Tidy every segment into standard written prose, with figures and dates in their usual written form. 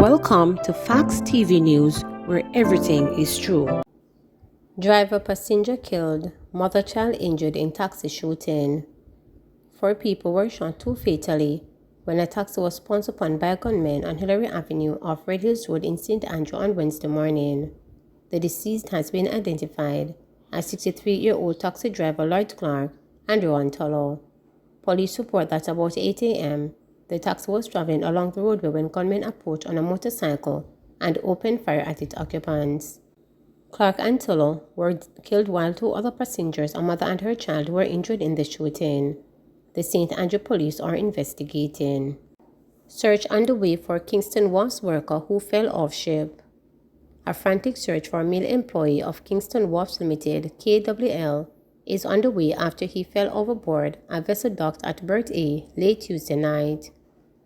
Welcome to Facts TV News, where everything is true. Driver passenger killed, mother child injured in taxi shooting. 4 people were shot too fatally when a taxi was pounced upon by gunmen on Hillary Avenue off Red Hills Road in St. Andrew on Wednesday morning. The deceased has been identified as 63-year-old taxi driver Lloyd Clark and Rowan Tullow. Police report that about 8 a.m., the taxi was traveling along the roadway when gunmen approached on a motorcycle and opened fire at its occupants. Clark and Tullow were killed while 2 other passengers, a mother and her child, were injured in the shooting. The St. Andrew police are investigating. Search underway for Kingston Wharf's worker who fell off ship. A frantic search for a male employee of Kingston Wharfs Limited, KWL, is underway after he fell overboard a vessel docked at Berth A late Tuesday night.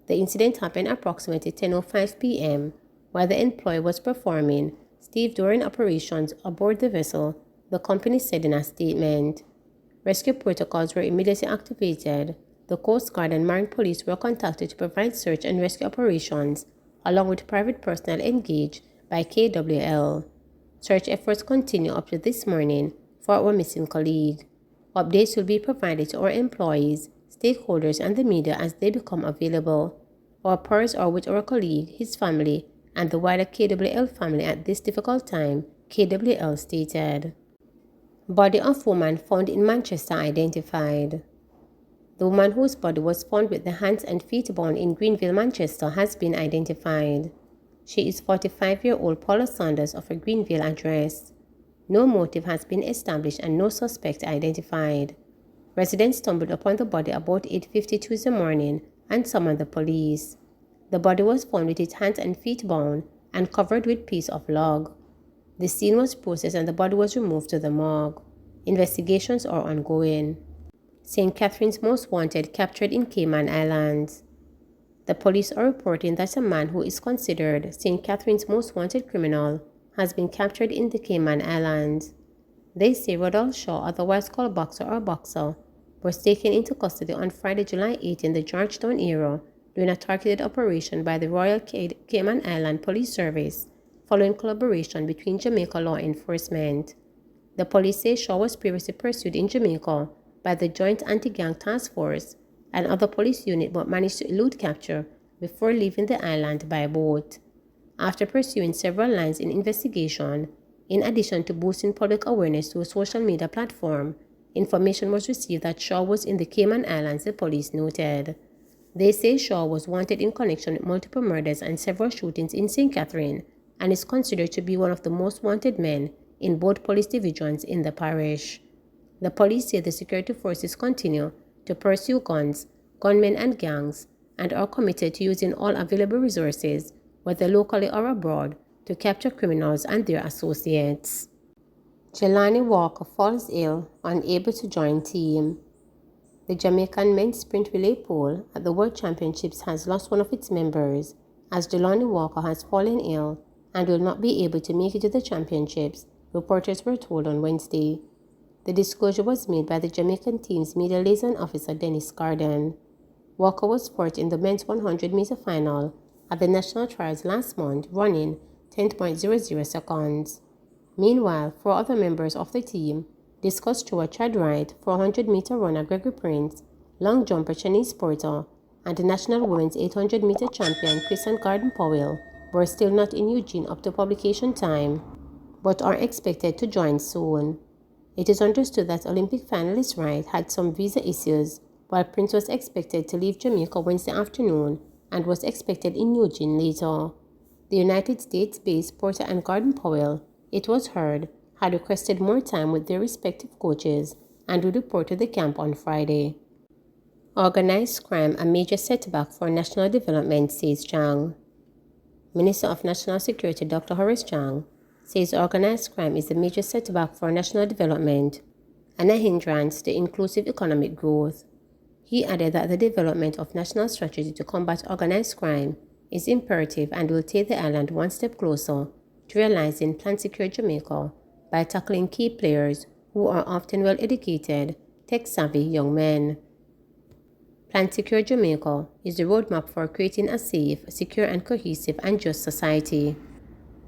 The incident happened approximately 10:05 p.m. while the employee was performing stevedoring operations aboard the vessel, the company said in a statement. Rescue protocols were immediately activated. The Coast Guard and Marine Police were contacted to provide search and rescue operations, along with private personnel engaged by KWL. Search efforts continue up to this morning for our missing colleague. Updates will be provided to our employees, stakeholders, and the media as they become available. Our prayers are with our colleague, his family, and the wider KWL family at this difficult time, KWL stated. Body of woman found in Manchester identified. The woman whose body was found with the hands and feet bound in Greenville, Manchester, has been identified. She is 45-year-old Paula Saunders of a Greenville address. No motive has been established and no suspect identified. Residents stumbled upon the body about 8:50 Tuesday morning and summoned the police. The body was found with its hands and feet bound and covered with piece of log. The scene was processed and the body was removed to the morgue. Investigations are ongoing. St. Catherine's Most Wanted captured in Cayman Islands. The police are reporting that a man who is considered St. Catherine's Most Wanted criminal has been captured in the Cayman Islands. They say Rodolph Shaw, otherwise called Boxer or Boxer, was taken into custody on Friday, July 8 in the Georgetown area during a targeted operation by the Royal Cayman Island Police Service following collaboration between Jamaica law enforcement. The police say Shaw was previously pursued in Jamaica by the Joint Anti-Gang Task Force and other police unit but managed to elude capture before leaving the island by boat. After pursuing several lines in investigation, in addition to boosting public awareness through a social media platform, information was received that Shaw was in the Cayman Islands, the police noted. They say Shaw was wanted in connection with multiple murders and several shootings in St. Catherine and is considered to be one of the most wanted men in both police divisions in the parish. The police say the security forces continue to pursue gunmen and gangs and are committed to using all available resources, whether locally or abroad, to capture criminals and their associates. Jelani Walker falls ill, unable to join team. The Jamaican men's sprint relay pole at the World Championships has lost one of its members, as Jelani Walker has fallen ill and will not be able to make it to the championships, reporters were told on Wednesday. The disclosure was made by the Jamaican team's media liaison officer Dennis Carden. Walker was fourth in the men's 100-meter final at the national trials last month, running 10.00 seconds. Meanwhile, 4 other members of the team, discus thrower Chad Wright, 400-meter runner Gregory Prince, long jumper Shanice Porter, and the national women's 800-meter champion Kristen Garden-Powell, were still not in Eugene up to publication time, but are expected to join soon. It is understood that Olympic finalist Wright had some visa issues, while Prince was expected to leave Jamaica Wednesday afternoon and was expected in Eugene later. The United States-based Porter and Garden-Powell, it was heard, had requested more time with their respective coaches and would report to the camp on Friday. Organized crime a major setback for national development, says Chang. Minister of National Security Dr. Horace Chang says organized crime is a major setback for national development and a hindrance to inclusive economic growth. He added that the development of national strategy to combat organized crime is imperative and will take the island one step closer to realizing Plan Secure Jamaica by tackling key players who are often well-educated, tech-savvy young men. Plan Secure Jamaica is the roadmap for creating a safe, secure, and cohesive and just society.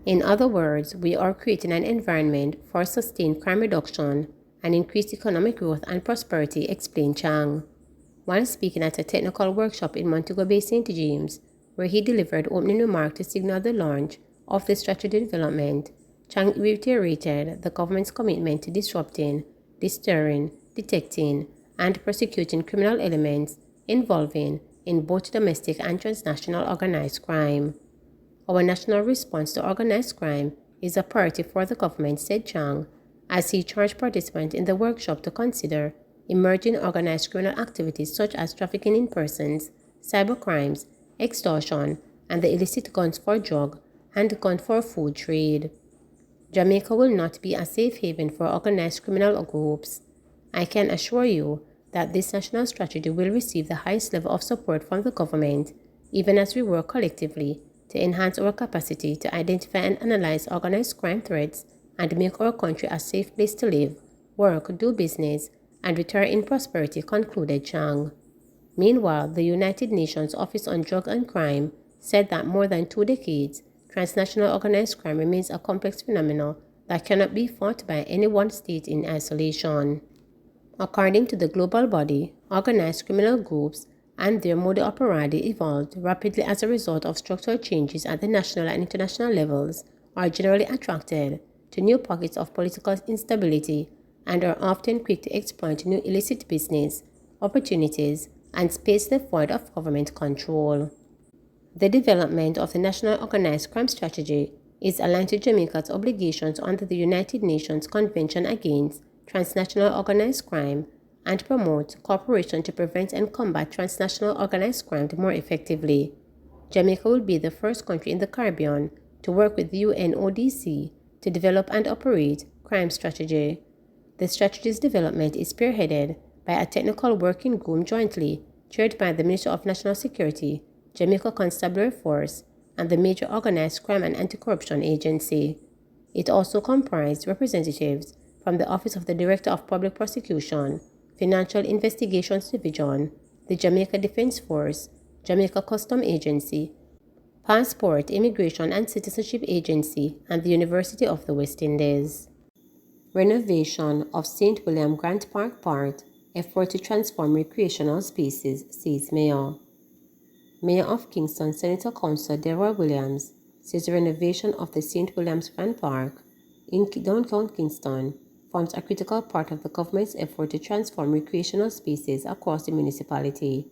In other words, we are creating an environment for sustained crime reduction and increased economic growth and prosperity, explained Chang. While speaking at a technical workshop in Montego Bay, St. James, where he delivered opening remarks to signal the launch of the strategy development, Chang reiterated the government's commitment to disrupting, deterring, detecting, and prosecuting criminal elements involving in both domestic and transnational organized crime. Our national response to organized crime is a priority for the government, said Chang, as he charged participants in the workshop to consider emerging organized criminal activities such as trafficking in persons, cybercrimes, extortion, and the illicit guns for drug and gun for food trade. Jamaica will not be a safe haven for organized criminal groups. I can assure you that this national strategy will receive the highest level of support from the government, even as we work collectively to enhance our capacity to identify and analyze organized crime threats and make our country a safe place to live, work, do business, and retire in prosperity, concluded Chang. Meanwhile, the United Nations Office on Drug and Crime said that more than 2 decades, transnational organized crime remains a complex phenomenon that cannot be fought by any one state in isolation. According to the global body, organized criminal groups and their modus operandi evolved rapidly as a result of structural changes at the national and international levels, are generally attracted to new pockets of political instability, and are often quick to exploit new illicit business opportunities and space left void of government control. The development of the National Organized Crime Strategy is aligned to Jamaica's obligations under the United Nations Convention Against Transnational Organized Crime and promotes cooperation to prevent and combat transnational organized crime more effectively. Jamaica will be the first country in the Caribbean to work with the UNODC to develop and operate crime strategy. The strategy's development is spearheaded by a technical working group jointly chaired by the Ministry of National Security, Jamaica Constabulary Force, and the Major Organized Crime and Anti-Corruption Agency. It also comprised representatives from the Office of the Director of Public Prosecution, Financial Investigations Division, the Jamaica Defense Force, Jamaica Custom Agency, Passport, Immigration and Citizenship Agency, and the University of the West Indies. Renovation of St. William Grant Park, effort to transform recreational spaces, says Mayor. Mayor of Kingston, Senator Councillor Delroy Williams, says the renovation of the St. William's Grant Park in downtown Kingston forms a critical part of the government's effort to transform recreational spaces across the municipality.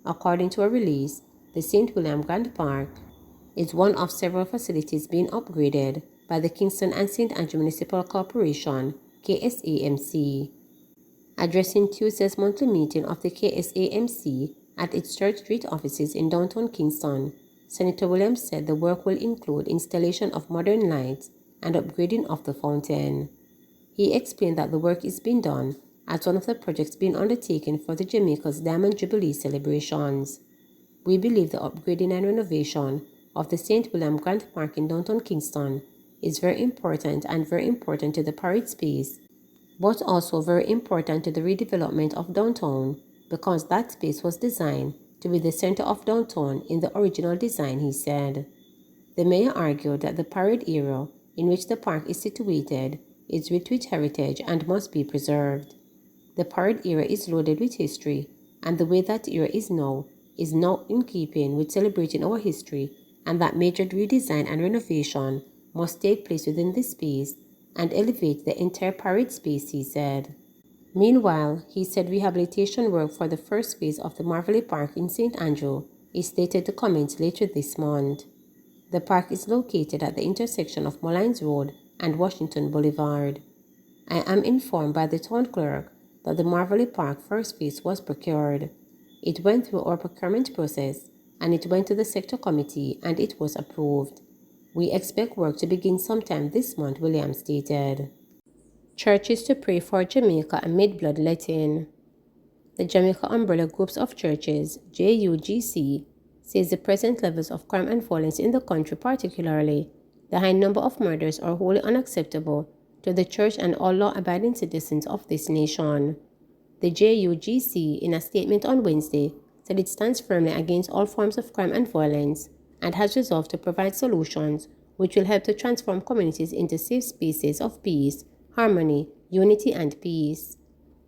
According to a release, the St. William Grant Park is one of several facilities being upgraded by the Kingston and St. Andrew Municipal Corporation, KSAMC. Addressing Tuesday's monthly meeting of the KSAMC at its Church Street offices in downtown Kingston, Senator Williams said the work will include installation of modern lights and upgrading of the fountain. He explained that the work is being done as one of the projects being undertaken for the Jamaica's Diamond Jubilee celebrations. We believe the upgrading and renovation of the St. William Grant Park in downtown Kingston is very important to the parade space, but also very important to the redevelopment of downtown because that space was designed to be the center of downtown in the original design, he said. The mayor argued that the parade area in which the park is situated is rich with heritage and must be preserved. The parade area is loaded with history, and the way that area is now in keeping with celebrating our history, and that major redesign and renovation must take place within this space and elevate the entire parade space, he said. Meanwhile, he said rehabilitation work for the first phase of the Marvelly Park in St. Andrew is slated to commence later this month. The park is located at the intersection of Mollines Road and Washington Boulevard. I am informed by the town clerk that the Marvelly Park first phase was procured. It went through our procurement process and it went to the sector committee and it was approved. We expect work to begin sometime this month, Williams stated. Churches to pray for Jamaica amid bloodletting. The Jamaica Umbrella Groups of Churches, JUGC, says the present levels of crime and violence in the country, particularly the high number of murders, are wholly unacceptable to the church and all law-abiding citizens of this nation. The JUGC, in a statement on Wednesday, said it stands firmly against all forms of crime and violence and has resolved to provide solutions which will help to transform communities into safe spaces of peace, harmony, unity, and peace.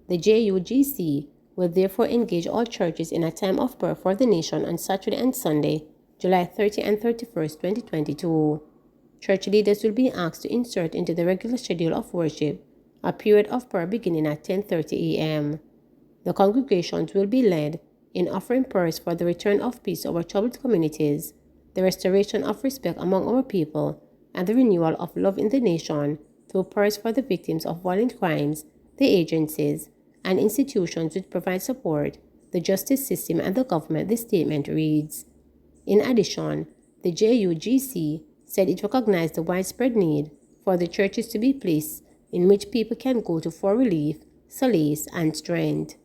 The JUGC will therefore engage all churches in a time of prayer for the nation on Saturday and Sunday, July 30 and 31st, 2022. Church leaders will be asked to insert into the regular schedule of worship a period of prayer beginning at 10:30 a.m. The congregations will be led in offering prayers for the return of peace to our troubled communities, the restoration of respect among our people, and the renewal of love in the nation through prayers for the victims of violent crimes, the agencies, and institutions which provide support, the justice system, and the government, the statement reads. In addition, the JUGC said it recognized the widespread need for the churches to be places in which people can go to for relief, solace, and strength.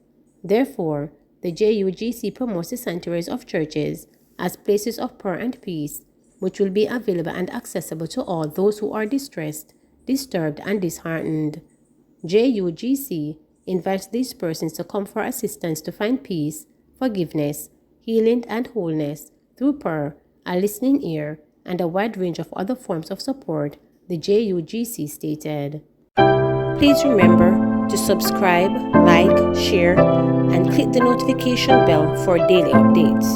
Therefore, the JUGC promotes the sanctuaries of churches as places of prayer and peace, which will be available and accessible to all those who are distressed, disturbed, and disheartened. JUGC invites these persons to come for assistance to find peace, forgiveness, healing, and wholeness through prayer, a listening ear, and a wide range of other forms of support, the JUGC stated. Please remember to subscribe, like, share, and click the notification bell for daily updates.